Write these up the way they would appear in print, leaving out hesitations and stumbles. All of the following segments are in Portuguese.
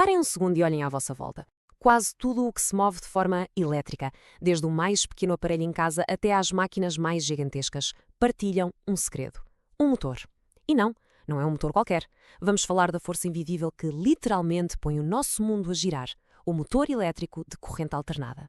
Parem um segundo e olhem à vossa volta. Quase tudo o que se move de forma elétrica, desde o mais pequeno aparelho em casa até às máquinas mais gigantescas, partilham um segredo: um motor. E não é um motor qualquer. Vamos falar da força invisível que literalmente põe o nosso mundo a girar: o motor elétrico de corrente alternada.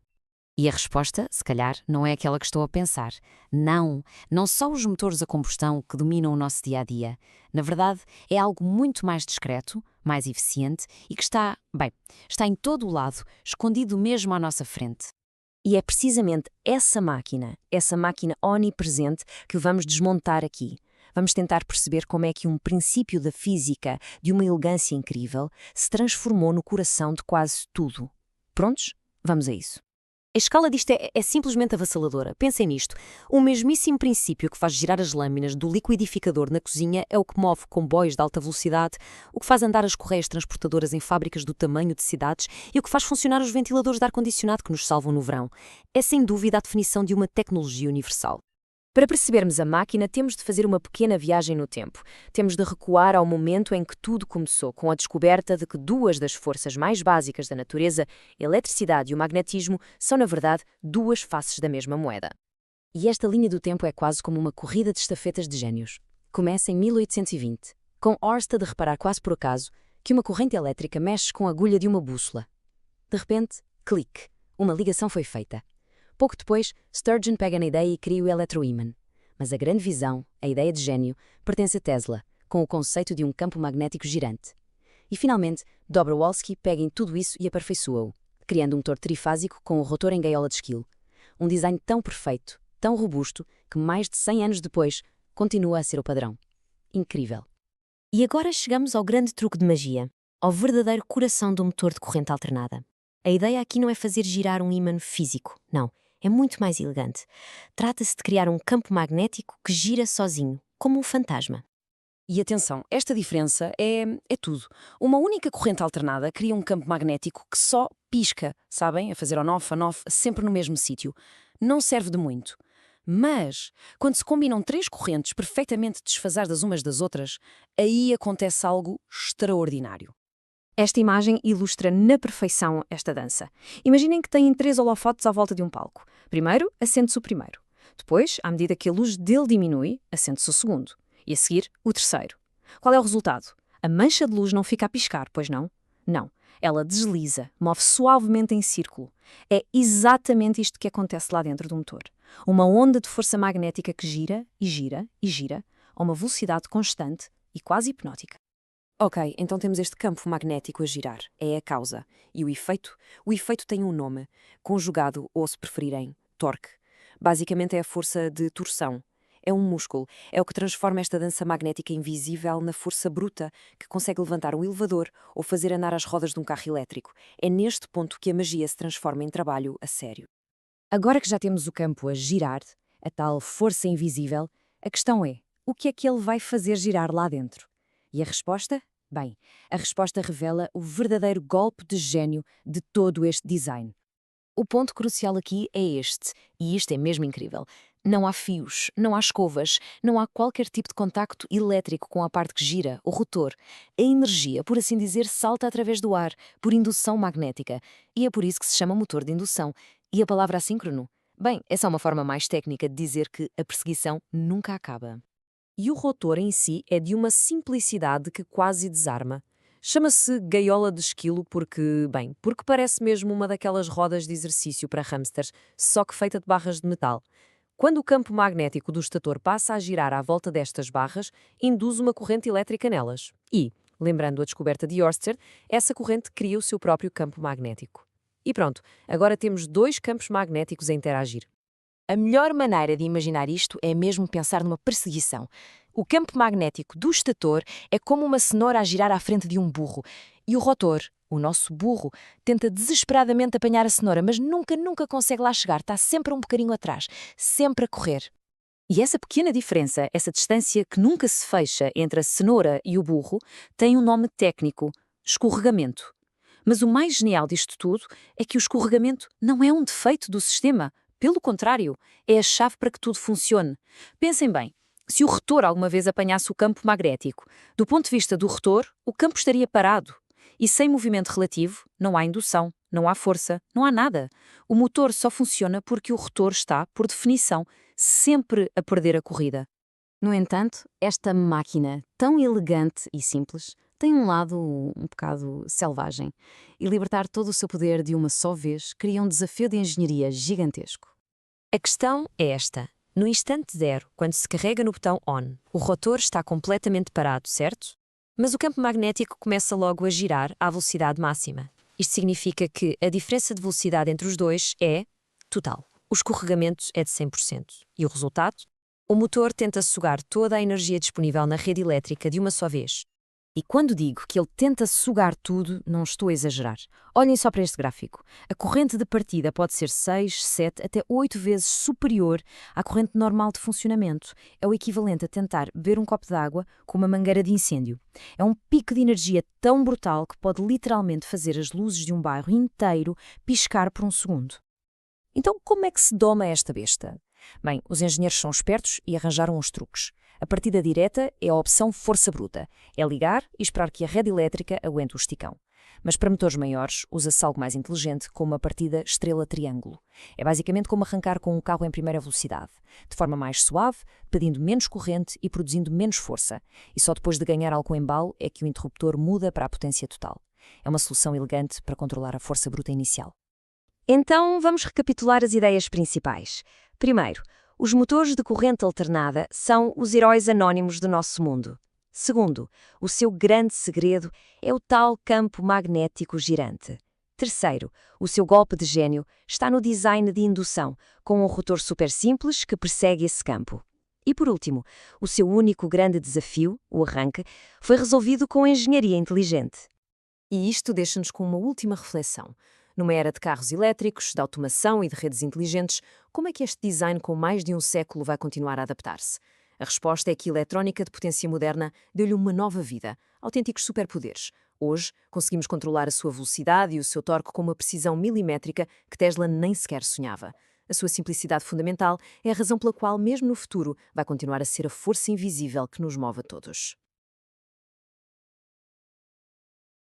E a resposta, se calhar, não é aquela que estou a pensar. Não são os motores a combustão que dominam o nosso dia-a-dia. Na verdade, é algo muito mais discreto, mais eficiente e que está em todo o lado, escondido mesmo à nossa frente. E é precisamente essa máquina onipresente, que vamos desmontar aqui. Vamos tentar perceber como é que um princípio da física, de uma elegância incrível, se transformou no coração de quase tudo. Prontos? Vamos a isso. A escala disto é simplesmente avassaladora. Pensem nisto. O mesmíssimo princípio que faz girar as lâminas do liquidificador na cozinha é o que move comboios de alta velocidade, o que faz andar as correias transportadoras em fábricas do tamanho de cidades e o que faz funcionar os ventiladores de ar-condicionado que nos salvam no verão. É sem dúvida a definição de uma tecnologia universal. Para percebermos a máquina, temos de fazer uma pequena viagem no tempo. Temos de recuar ao momento em que tudo começou, com a descoberta de que duas das forças mais básicas da natureza, a eletricidade e o magnetismo, são, na verdade, duas faces da mesma moeda. E esta linha do tempo é quase como uma corrida de estafetas de gênios. Começa em 1820, com Ørsted a reparar quase por acaso que uma corrente elétrica mexe com a agulha de uma bússola. De repente, clique, uma ligação foi feita. Pouco depois, Sturgeon pega na ideia e cria o eletroímã. Mas a grande visão, a ideia de gênio, pertence a Tesla, com o conceito de um campo magnético girante. E finalmente, Dobrowolski pega em tudo isso e aperfeiçoa-o, criando um motor trifásico com o rotor em gaiola de esquilo. Um design tão perfeito, tão robusto, que mais de 100 anos depois, continua a ser o padrão. Incrível. E agora chegamos ao grande truque de magia, ao verdadeiro coração do motor de corrente alternada. A ideia aqui não é fazer girar um ímã físico, não. É muito mais elegante. Trata-se de criar um campo magnético que gira sozinho, como um fantasma. E atenção, esta diferença é tudo. Uma única corrente alternada cria um campo magnético que só pisca, sabem? A fazer on-off, sempre no mesmo sítio. Não serve de muito. Mas, quando se combinam três correntes perfeitamente desfasadas umas das outras, aí acontece algo extraordinário. Esta imagem ilustra na perfeição esta dança. Imaginem que têm 3 holofotes à volta de um palco. Primeiro, acende-se o primeiro. Depois, à medida que a luz dele diminui, acende-se o segundo. E a seguir, o terceiro. Qual é o resultado? A mancha de luz não fica a piscar, pois não? Não. Ela desliza, move suavemente em círculo. É exatamente isto que acontece lá dentro do motor. Uma onda de força magnética que gira e gira e gira a uma velocidade constante e quase hipnótica. Ok, então temos este campo magnético a girar. É a causa. E o efeito? O efeito tem um nome, conjugado, ou se preferirem, torque. Basicamente é a força de torção. É um músculo. É o que transforma esta dança magnética invisível na força bruta que consegue levantar um elevador ou fazer andar as rodas de um carro elétrico. É neste ponto que a magia se transforma em trabalho a sério. Agora que já temos o campo a girar, a tal força invisível, a questão é, o que é que ele vai fazer girar lá dentro? E a resposta? Bem, a resposta revela o verdadeiro golpe de gênio de todo este design. O ponto crucial aqui é este, e isto é mesmo incrível. Não há fios, não há escovas, não há qualquer tipo de contacto elétrico com a parte que gira, o rotor. A energia, por assim dizer, salta através do ar, por indução magnética, e é por isso que se chama motor de indução. E a palavra assíncrono? Bem, essa é uma forma mais técnica de dizer que a perseguição nunca acaba. E o rotor em si é de uma simplicidade que quase desarma. Chama-se gaiola de esquilo porque parece mesmo uma daquelas rodas de exercício para hamsters, só que feita de barras de metal. Quando o campo magnético do estator passa a girar à volta destas barras, induz uma corrente elétrica nelas. E, lembrando a descoberta de Ørsted, essa corrente cria o seu próprio campo magnético. E pronto, agora temos 2 campos magnéticos a interagir. A melhor maneira de imaginar isto é mesmo pensar numa perseguição. O campo magnético do estator é como uma cenoura a girar à frente de um burro. E o rotor, o nosso burro, tenta desesperadamente apanhar a cenoura, mas nunca consegue lá chegar. Está sempre um bocadinho atrás, sempre a correr. E essa pequena diferença, essa distância que nunca se fecha entre a cenoura e o burro, tem um nome técnico: escorregamento. Mas o mais genial disto tudo é que o escorregamento não é um defeito do sistema. Pelo contrário, é a chave para que tudo funcione. Pensem bem, se o rotor alguma vez apanhasse o campo magnético, do ponto de vista do rotor, o campo estaria parado. E sem movimento relativo, não há indução, não há força, não há nada. O motor só funciona porque o rotor está, por definição, sempre a perder a corrida. No entanto, esta máquina, tão elegante e simples, tem um lado um bocado selvagem. E libertar todo o seu poder de uma só vez cria um desafio de engenharia gigantesco. A questão é esta. No instante zero, quando se carrega no botão ON, o rotor está completamente parado, certo? Mas o campo magnético começa logo a girar à velocidade máxima. Isto significa que a diferença de velocidade entre os dois é total. O escorregamento é de 100%. E o resultado? O motor tenta sugar toda a energia disponível na rede elétrica de uma só vez. E quando digo que ele tenta sugar tudo, não estou a exagerar. Olhem só para este gráfico. A corrente de partida pode ser 6, 7, até 8 vezes superior à corrente normal de funcionamento. É o equivalente a tentar beber um copo de água com uma mangueira de incêndio. É um pico de energia tão brutal que pode literalmente fazer as luzes de um bairro inteiro piscar por um segundo. Então, como é que se doma esta besta? Bem, os engenheiros são espertos e arranjaram uns truques. A partida direta é a opção força bruta. É ligar e esperar que a rede elétrica aguente o esticão. Mas para motores maiores, usa-se algo mais inteligente, como a partida estrela-triângulo. É basicamente como arrancar com um carro em primeira velocidade, de forma mais suave, pedindo menos corrente e produzindo menos força. E só depois de ganhar algum embalo é que o interruptor muda para a potência total. É uma solução elegante para controlar a força bruta inicial. Então, vamos recapitular as ideias principais. Primeiro, os motores de corrente alternada são os heróis anónimos do nosso mundo. Segundo, o seu grande segredo é o tal campo magnético girante. Terceiro, o seu golpe de gênio está no design de indução, com um rotor super simples que persegue esse campo. E por último, o seu único grande desafio, o arranque, foi resolvido com engenharia inteligente. E isto deixa-nos com uma última reflexão. Numa era de carros elétricos, de automação e de redes inteligentes, como é que este design com mais de um século vai continuar a adaptar-se? A resposta é que a eletrónica de potência moderna deu-lhe uma nova vida, autênticos superpoderes. Hoje, conseguimos controlar a sua velocidade e o seu torque com uma precisão milimétrica que Tesla nem sequer sonhava. A sua simplicidade fundamental é a razão pela qual, mesmo no futuro, vai continuar a ser a força invisível que nos move a todos.